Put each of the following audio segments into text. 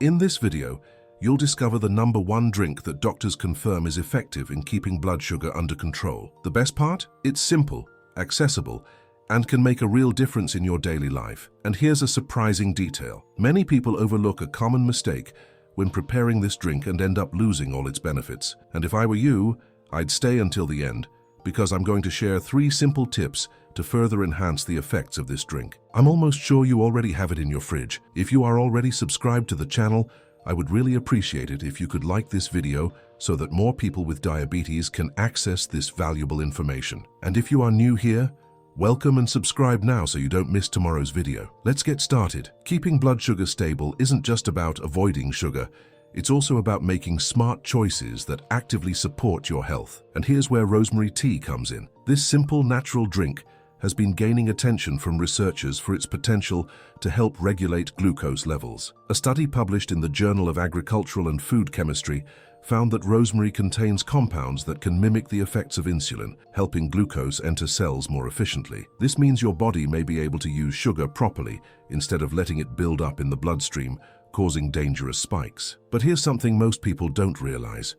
In this video, you'll discover the #1 drink that doctors confirm is effective in keeping blood sugar under control. The best part? It's simple, accessible, and can make a real difference in your daily life. And here's a surprising detail. Many people overlook a common mistake when preparing this drink and end up losing all its benefits. And if I were you, I'd stay until the end, because I'm going to share 3 simple tips to further enhance the effects of this drink. I'm almost sure you already have it in your fridge. If you are already subscribed to the channel, I would really appreciate it if you could like this video so that more people with diabetes can access this valuable information. And if you are new here, welcome and subscribe now so you don't miss tomorrow's video. Let's get started. Keeping blood sugar stable isn't just about avoiding sugar. It's also about making smart choices that actively support your health. And here's where rosemary tea comes in. This simple, natural drink has been gaining attention from researchers for its potential to help regulate glucose levels. A study published in the Journal of Agricultural and Food Chemistry found that rosemary contains compounds that can mimic the effects of insulin, helping glucose enter cells more efficiently. This means your body may be able to use sugar properly instead of letting it build up in the bloodstream, causing dangerous spikes. But here's something most people don't realize.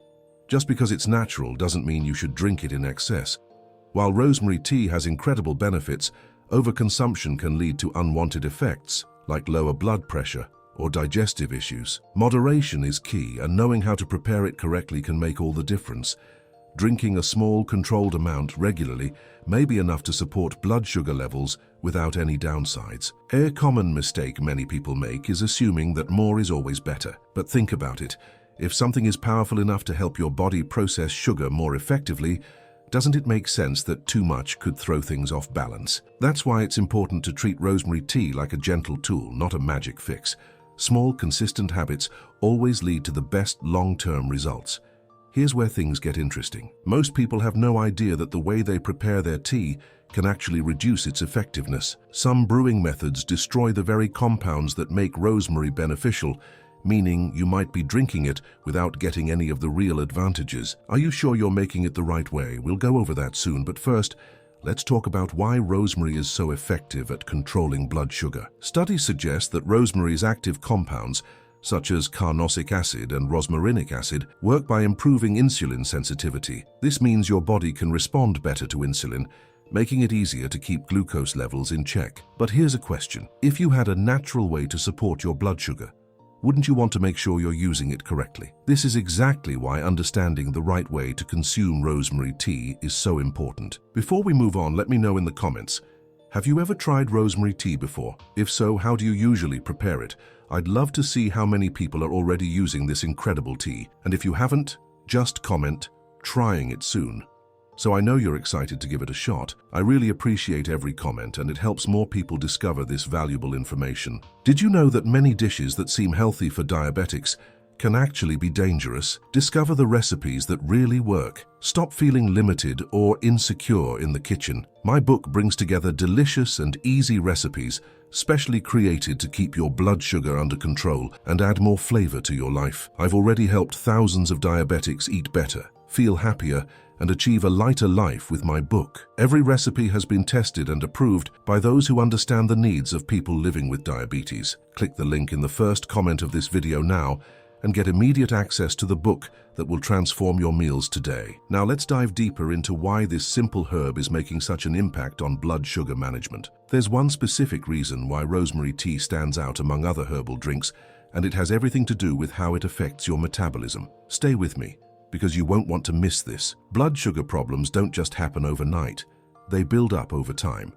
Just because it's natural doesn't mean you should drink it in excess. While rosemary tea has incredible benefits, overconsumption can lead to unwanted effects like lower blood pressure or digestive issues. Moderation is key, and knowing how to prepare it correctly can make all the difference. Drinking a small, controlled amount regularly may be enough to support blood sugar levels without any downsides. A common mistake many people make is assuming that more is always better. But think about it. If something is powerful enough to help your body process sugar more effectively, doesn't it make sense that too much could throw things off balance? That's why it's important to treat rosemary tea like a gentle tool, not a magic fix. Small, consistent habits always lead to the best long-term results. Here's where things get interesting. Most people have no idea that the way they prepare their tea can actually reduce its effectiveness. Some brewing methods destroy the very compounds that make rosemary beneficial, meaning you might be drinking it without getting any of the real advantages. Are you sure you're making it the right way? We'll go over that soon, but first, let's talk about why rosemary is so effective at controlling blood sugar. Studies suggest that rosemary's active compounds, such as carnosic acid and rosmarinic acid, work by improving insulin sensitivity. This means your body can respond better to insulin, making it easier to keep glucose levels in check. But here's a question. If you had a natural way to support your blood sugar, wouldn't you want to make sure you're using it correctly? This is exactly why understanding the right way to consume rosemary tea is so important. Before we move on, let me know in the comments, have you ever tried rosemary tea before? If so, how do you usually prepare it? I'd love to see how many people are already using this incredible tea. And if you haven't, just comment, trying it soon. So I know you're excited to give it a shot. I really appreciate every comment, and it helps more people discover this valuable information. Did you know that many dishes that seem healthy for diabetics can actually be dangerous? Discover the recipes that really work. Stop feeling limited or insecure in the kitchen. My book brings together delicious and easy recipes specially created to keep your blood sugar under control and add more flavor to your life. I've already helped thousands of diabetics eat better, feel happier, and achieve a lighter life with my book. Every recipe has been tested and approved by those who understand the needs of people living with diabetes. Click the link in the first comment of this video now and get immediate access to the book that will transform your meals today. Now let's dive deeper into why this simple herb is making such an impact on blood sugar management. There's one specific reason why rosemary tea stands out among other herbal drinks, and it has everything to do with how it affects your metabolism. Stay with me, because you won't want to miss this. Blood sugar problems don't just happen overnight. They build up over time,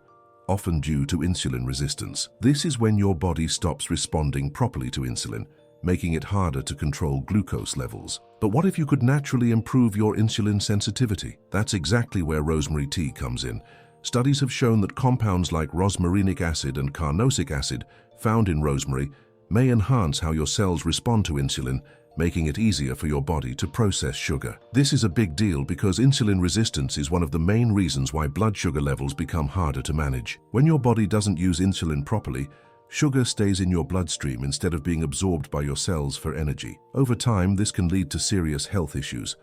often due to insulin resistance. This is when your body stops responding properly to insulin, making it harder to control glucose levels. But what if you could naturally improve your insulin sensitivity? That's exactly where rosemary tea comes in. Studies have shown that compounds like rosmarinic acid and carnosic acid found in rosemary may enhance how your cells respond to insulin, making it easier for your body to process sugar. This is a big deal because insulin resistance is one of the main reasons why blood sugar levels become harder to manage. When your body doesn't use insulin properly, sugar stays in your bloodstream instead of being absorbed by your cells for energy. Over time, this can lead to serious health issues.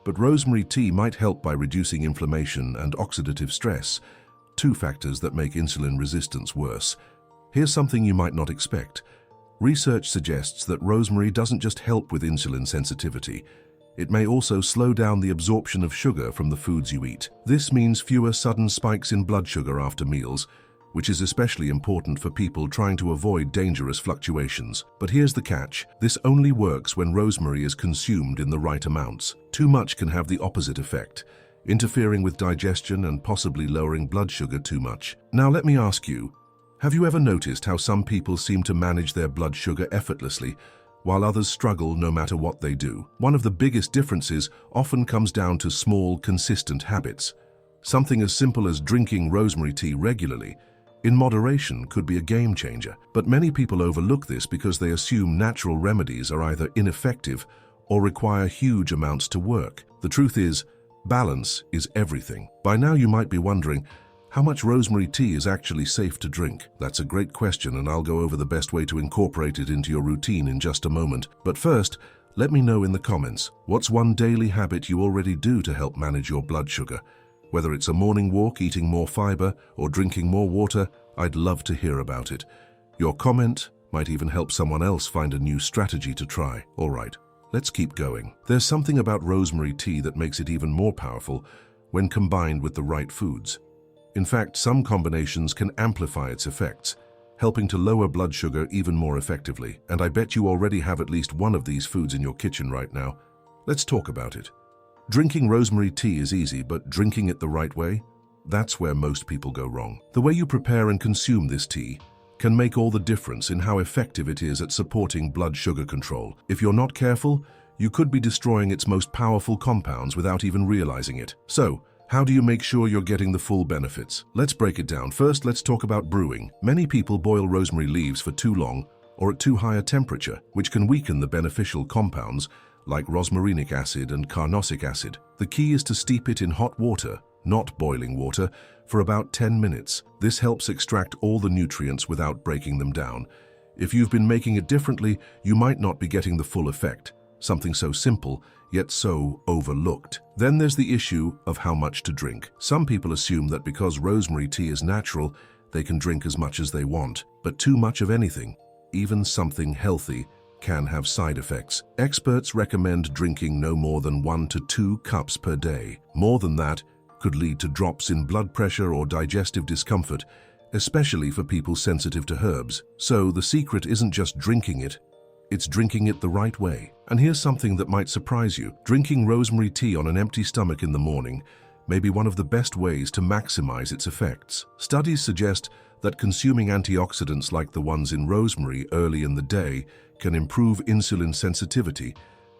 But rosemary tea might help by reducing inflammation and oxidative stress, 2 factors that make insulin resistance worse. Here's something you might not expect. Research suggests that rosemary doesn't just help with insulin sensitivity, it may also slow down the absorption of sugar from the foods you eat. This means fewer sudden spikes in blood sugar after meals, which is especially important for people trying to avoid dangerous fluctuations. But here's the catch: this only works when rosemary is consumed in the right amounts. Too much can have the opposite effect, interfering with digestion and possibly lowering blood sugar too much. Now let me ask you, have you ever noticed how some people seem to manage their blood sugar effortlessly, while others struggle no matter what they do? One of the biggest differences often comes down to small, consistent habits. Something as simple as drinking rosemary tea regularly, in moderation, could be a game changer. But many people overlook this because they assume natural remedies are either ineffective or require huge amounts to work. The truth is, balance is everything. By now you might be wondering, how much rosemary tea is actually safe to drink? That's a great question, and I'll go over the best way to incorporate it into your routine in just a moment. But first, let me know in the comments, what's one daily habit you already do to help manage your blood sugar? Whether it's a morning walk, eating more fiber, or drinking more water, I'd love to hear about it. Your comment might even help someone else find a new strategy to try. All right, let's keep going. There's something about rosemary tea that makes it even more powerful when combined with the right foods. In fact, some combinations can amplify its effects, helping to lower blood sugar even more effectively. And I bet you already have at least one of these foods in your kitchen right now. Let's talk about it. Drinking rosemary tea is easy, but drinking it the right way? That's where most people go wrong. The way you prepare and consume this tea can make all the difference in how effective it is at supporting blood sugar control. If you're not careful, you could be destroying its most powerful compounds without even realizing it. So, how do you make sure you're getting the full benefits? Let's break it down. First, let's talk about brewing. Many people boil rosemary leaves for too long or at too high a temperature, which can weaken the beneficial compounds like rosmarinic acid and carnosic acid. The key is to steep it in hot water, not boiling water, for about 10 minutes. This helps extract all the nutrients without breaking them down. If you've been making it differently, you might not be getting the full effect. Something so simple, yet so overlooked. Then there's the issue of how much to drink. Some people assume that because rosemary tea is natural, they can drink as much as they want. But too much of anything, even something healthy, can have side effects. Experts recommend drinking no more than 1 to 2 cups per day. More than that could lead to drops in blood pressure or digestive discomfort, especially for people sensitive to herbs. So the secret isn't just drinking it, it's drinking it the right way. And here's something that might surprise you. Drinking rosemary tea on an empty stomach in the morning may be one of the best ways to maximize its effects. Studies suggest that consuming antioxidants like the ones in rosemary early in the day can improve insulin sensitivity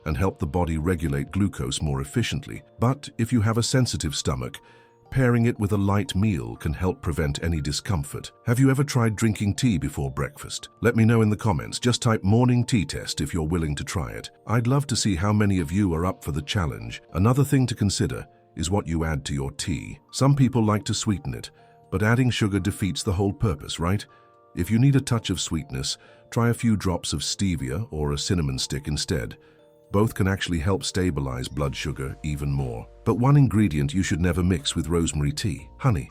and help the body regulate glucose more efficiently. But if you have a sensitive stomach, pairing it with a light meal can help prevent any discomfort. Have you ever tried drinking tea before breakfast? Let me know in the comments. Just type morning tea test if you're willing to try it. I'd love to see how many of you are up for the challenge. Another thing to consider is what you add to your tea. Some people like to sweeten it, but adding sugar defeats the whole purpose, right? If you need a touch of sweetness, try a few drops of stevia or a cinnamon stick instead. Both can actually help stabilize blood sugar even more. But one ingredient you should never mix with rosemary tea: honey.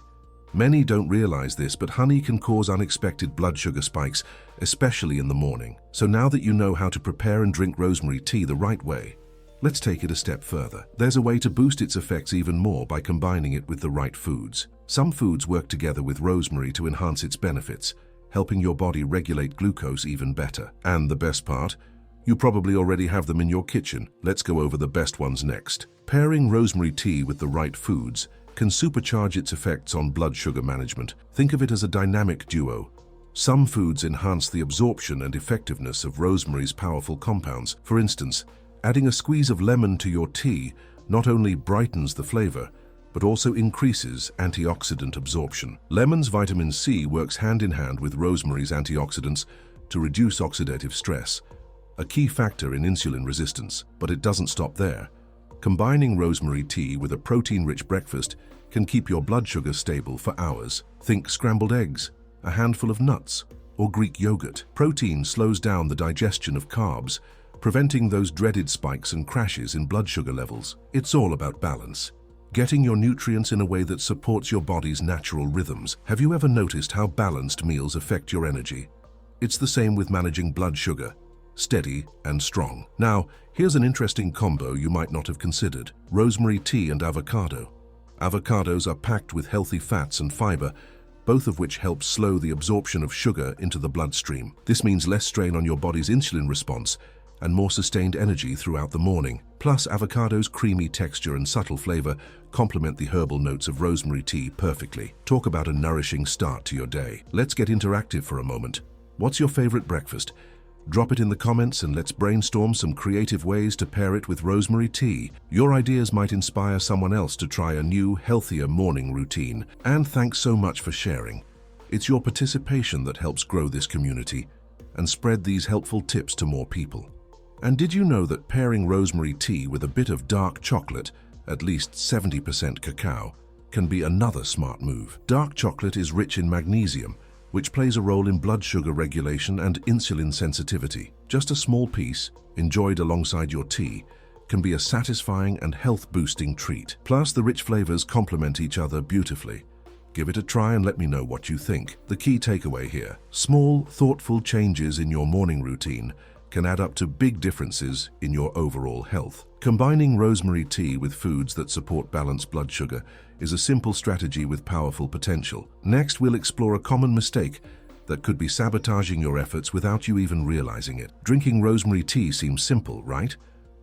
Many don't realize this, but honey can cause unexpected blood sugar spikes, especially in the morning. So now that you know how to prepare and drink rosemary tea the right way, let's take it a step further. There's a way to boost its effects even more by combining it with the right foods. Some foods work together with rosemary to enhance its benefits, helping your body regulate glucose even better. And the best part? You probably already have them in your kitchen. Let's go over the best ones next. Pairing rosemary tea with the right foods can supercharge its effects on blood sugar management. Think of it as a dynamic duo. Some foods enhance the absorption and effectiveness of rosemary's powerful compounds. For instance, adding a squeeze of lemon to your tea not only brightens the flavor, but also increases antioxidant absorption. Lemon's vitamin C works hand in hand with rosemary's antioxidants to reduce oxidative stress, a key factor in insulin resistance. But it doesn't stop there. Combining rosemary tea with a protein-rich breakfast can keep your blood sugar stable for hours. Think scrambled eggs, a handful of nuts, or Greek yogurt. Protein slows down the digestion of carbs, preventing those dreaded spikes and crashes in blood sugar levels. It's all about balance, getting your nutrients in a way that supports your body's natural rhythms. Have you ever noticed how balanced meals affect your energy? It's the same with managing blood sugar, steady and strong. Now, here's an interesting combo you might not have considered: rosemary tea and avocado. Avocados are packed with healthy fats and fiber, both of which help slow the absorption of sugar into the bloodstream. This means less strain on your body's insulin response and more sustained energy throughout the morning. Plus, avocado's creamy texture and subtle flavor complement the herbal notes of rosemary tea perfectly. Talk about a nourishing start to your day. Let's get interactive for a moment. What's your favorite breakfast? Drop it in the comments and let's brainstorm some creative ways to pair it with rosemary tea. Your ideas might inspire someone else to try a new, healthier morning routine. And thanks so much for sharing. It's your participation that helps grow this community and spread these helpful tips to more people. And did you know that pairing rosemary tea with a bit of dark chocolate, at least 70% cacao, can be another smart move? Dark chocolate is rich in magnesium, which plays a role in blood sugar regulation and insulin sensitivity. Just a small piece, enjoyed alongside your tea, can be a satisfying and health-boosting treat. Plus, the rich flavors complement each other beautifully. Give it a try and let me know what you think. The key takeaway here: small, thoughtful changes in your morning routine can add up to big differences in your overall health. Combining rosemary tea with foods that support balanced blood sugar is a simple strategy with powerful potential. Next, we'll explore a common mistake that could be sabotaging your efforts without you even realizing it. Drinking rosemary tea seems simple, right?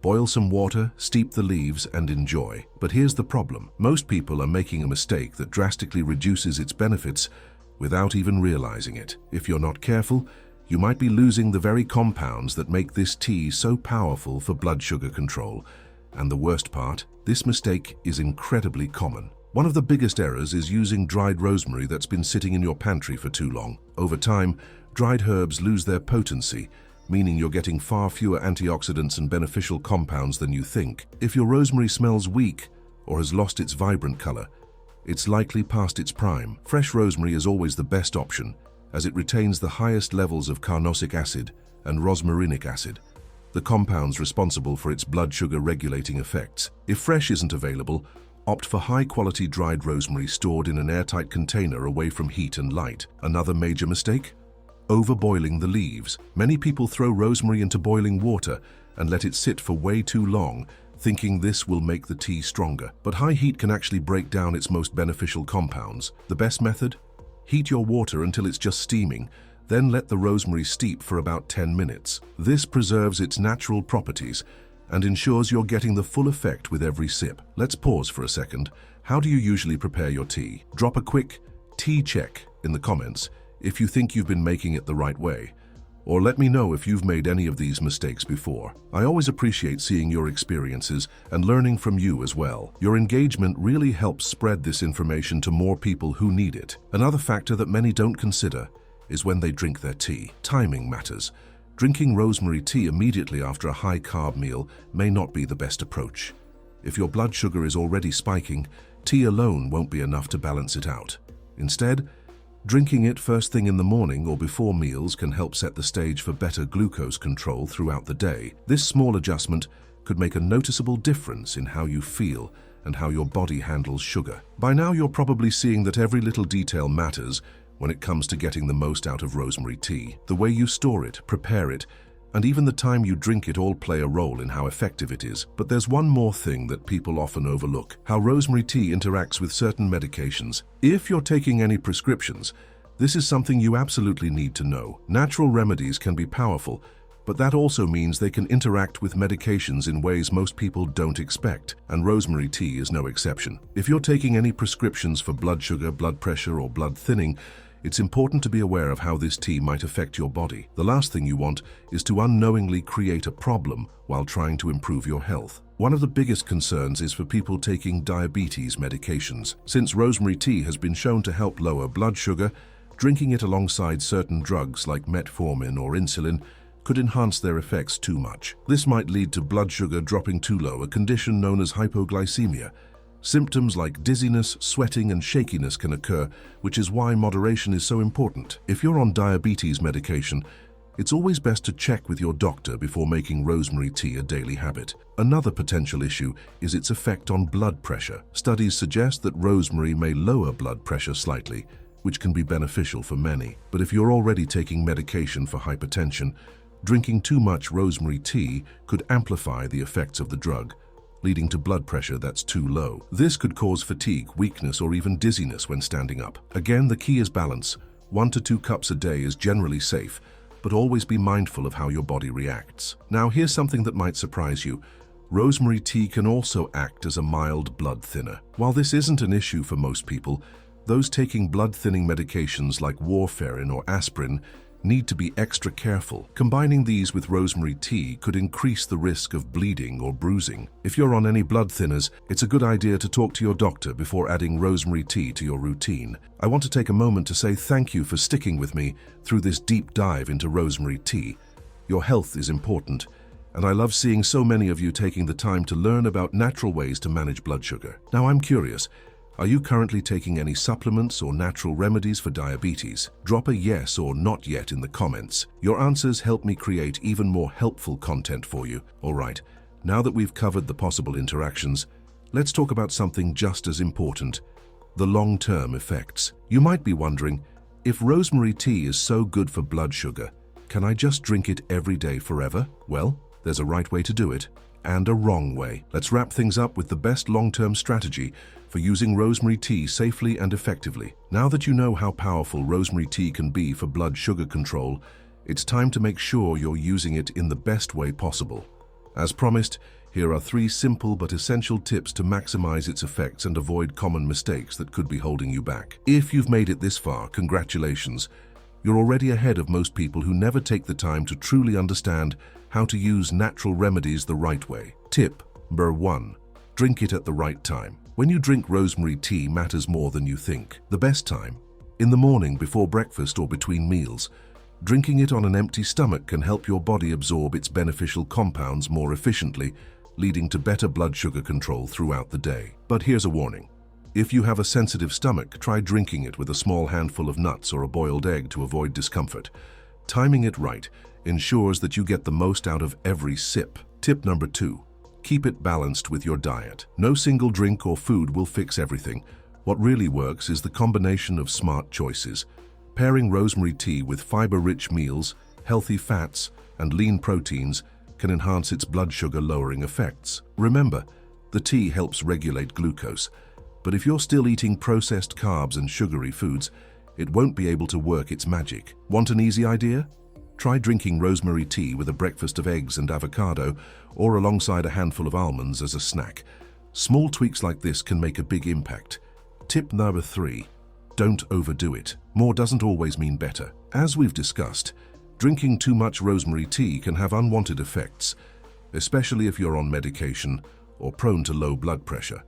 Boil some water, steep the leaves, and enjoy. But here's the problem. Most people are making a mistake that drastically reduces its benefits without even realizing it. If you're not careful, you might be losing the very compounds that make this tea so powerful for blood sugar control. And the worst part, this mistake is incredibly common. One of the biggest errors is using dried rosemary that's been sitting in your pantry for too long. Over time, dried herbs lose their potency, meaning you're getting far fewer antioxidants and beneficial compounds than you think. If your rosemary smells weak or has lost its vibrant color, it's likely past its prime. Fresh rosemary is always the best option, as it retains the highest levels of carnosic acid and rosmarinic acid, the compounds responsible for its blood sugar regulating effects. If fresh isn't available, opt for high-quality dried rosemary stored in an airtight container away from heat and light. Another major mistake? Overboiling the leaves. Many people throw rosemary into boiling water and let it sit for way too long, thinking this will make the tea stronger. But high heat can actually break down its most beneficial compounds. The best method? Heat your water until it's just steaming, then let the rosemary steep for about 10 minutes. This preserves its natural properties and ensures you're getting the full effect with every sip. Let's pause for a second. How do you usually prepare your tea? Drop a quick tea check in the comments if you think you've been making it the right way, or let me know if you've made any of these mistakes before. I always appreciate seeing your experiences and learning from you as well. Your engagement really helps spread this information to more people who need it. Another factor that many don't consider is when they drink their tea. Timing matters. Drinking rosemary tea immediately after a high-carb meal may not be the best approach. If your blood sugar is already spiking, tea alone won't be enough to balance it out. Instead, drinking it first thing in the morning or before meals can help set the stage for better glucose control throughout the day. This small adjustment could make a noticeable difference in how you feel and how your body handles sugar. By now, you're probably seeing that every little detail matters when it comes to getting the most out of rosemary tea. The way you store it, prepare it, and even the time you drink it all play a role in how effective it is. But there's one more thing that people often overlook: how rosemary tea interacts with certain medications. If you're taking any prescriptions, this is something you absolutely need to know. Natural remedies can be powerful, but that also means they can interact with medications in ways most people don't expect, and rosemary tea is no exception. If you're taking any prescriptions for blood sugar, blood pressure, or blood thinning, it's important to be aware of how this tea might affect your body. The last thing you want is to unknowingly create a problem while trying to improve your health. One of the biggest concerns is for people taking diabetes medications. Since rosemary tea has been shown to help lower blood sugar, drinking it alongside certain drugs like metformin or insulin could enhance their effects too much. This might lead to blood sugar dropping too low, a condition known as hypoglycemia. Symptoms like dizziness, sweating, and shakiness can occur, which is why moderation is so important. If you're on diabetes medication, it's always best to check with your doctor before making rosemary tea a daily habit. Another potential issue is its effect on blood pressure. Studies suggest that rosemary may lower blood pressure slightly, which can be beneficial for many. But if you're already taking medication for hypertension, drinking too much rosemary tea could amplify the effects of the drug, leading to blood pressure that's too low. This could cause fatigue, weakness, or even dizziness when standing up. Again, the key is balance. 1 to 2 cups a day is generally safe, but always be mindful of how your body reacts. Now, here's something that might surprise you. Rosemary tea can also act as a mild blood thinner. While this isn't an issue for most people, those taking blood-thinning medications like warfarin or aspirin need to be extra careful. Combining these with rosemary tea could increase the risk of bleeding or bruising. If you're on any blood thinners, it's a good idea to talk to your doctor before adding rosemary tea to your routine. I want to take a moment to say thank you for sticking with me through this deep dive into rosemary tea. Your health is important, and I love seeing so many of you taking the time to learn about natural ways to manage blood sugar. Now, I'm curious, are you currently taking any supplements or natural remedies for diabetes? Drop a yes or not yet in the comments. Your answers help me create even more helpful content for you. All right, now that we've covered the possible interactions, let's talk about something just as important, the long-term effects. You might be wondering, if rosemary tea is so good for blood sugar, can I just drink it every day forever? Well, there's a right way to do it and a wrong way. Let's wrap things up with the best long-term strategy for using rosemary tea safely and effectively. Now that you know how powerful rosemary tea can be for blood sugar control, it's time to make sure you're using it in the best way possible. As promised, here are 3 simple but essential tips to maximize its effects and avoid common mistakes that could be holding you back. If you've made it this far, congratulations. You're already ahead of most people who never take the time to truly understand how to use natural remedies the right way. Tip number 1. Drink it at the right time. When you drink rosemary tea matters more than you think. The best time? In the morning before breakfast or between meals. Drinking it on an empty stomach can help your body absorb its beneficial compounds more efficiently, leading to better blood sugar control throughout the day. But here's a warning. If you have a sensitive stomach, try drinking it with a small handful of nuts or a boiled egg to avoid discomfort. Timing it right ensures that you get the most out of every sip. Tip number 2. Keep it balanced with your diet. No single drink or food will fix everything. What really works is the combination of smart choices. Pairing rosemary tea with fiber-rich meals, healthy fats, and lean proteins can enhance its blood sugar-lowering effects. Remember, the tea helps regulate glucose, but if you're still eating processed carbs and sugary foods, it won't be able to work its magic. Want an easy idea? Try drinking rosemary tea with a breakfast of eggs and avocado or alongside a handful of almonds as a snack. Small tweaks like this can make a big impact. Tip number 3. Don't overdo it. More doesn't always mean better. As we've discussed, drinking too much rosemary tea can have unwanted effects, especially if you're on medication or prone to low blood pressure.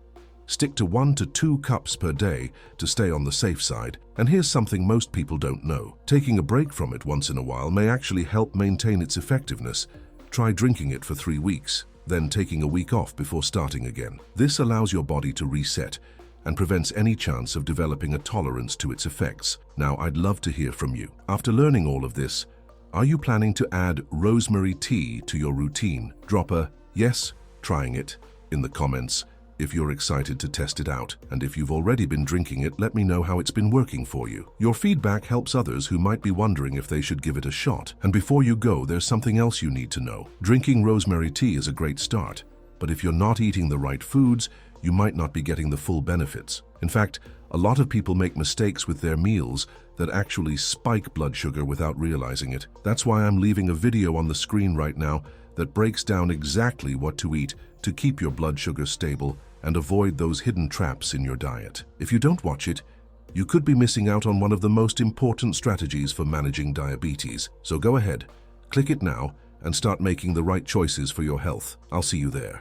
Stick to 1 to 2 cups per day to stay on the safe side. And here's something most people don't know. Taking a break from it once in a while may actually help maintain its effectiveness. Try drinking it for 3 weeks, then taking a week off before starting again. This allows your body to reset and prevents any chance of developing a tolerance to its effects. Now, I'd love to hear from you. After learning all of this, are you planning to add rosemary tea to your routine? Drop a yes, trying it in the comments if you're excited to test it out. And if you've already been drinking it, let me know how it's been working for you. Your feedback helps others who might be wondering if they should give it a shot. And before you go, there's something else you need to know. Drinking rosemary tea is a great start, but if you're not eating the right foods, you might not be getting the full benefits. In fact, a lot of people make mistakes with their meals that actually spike blood sugar without realizing it. That's why I'm leaving a video on the screen right now that breaks down exactly what to eat to keep your blood sugar stable and avoid those hidden traps in your diet. If you don't watch it, you could be missing out on one of the most important strategies for managing diabetes. So go ahead, click it now, and start making the right choices for your health. I'll see you there.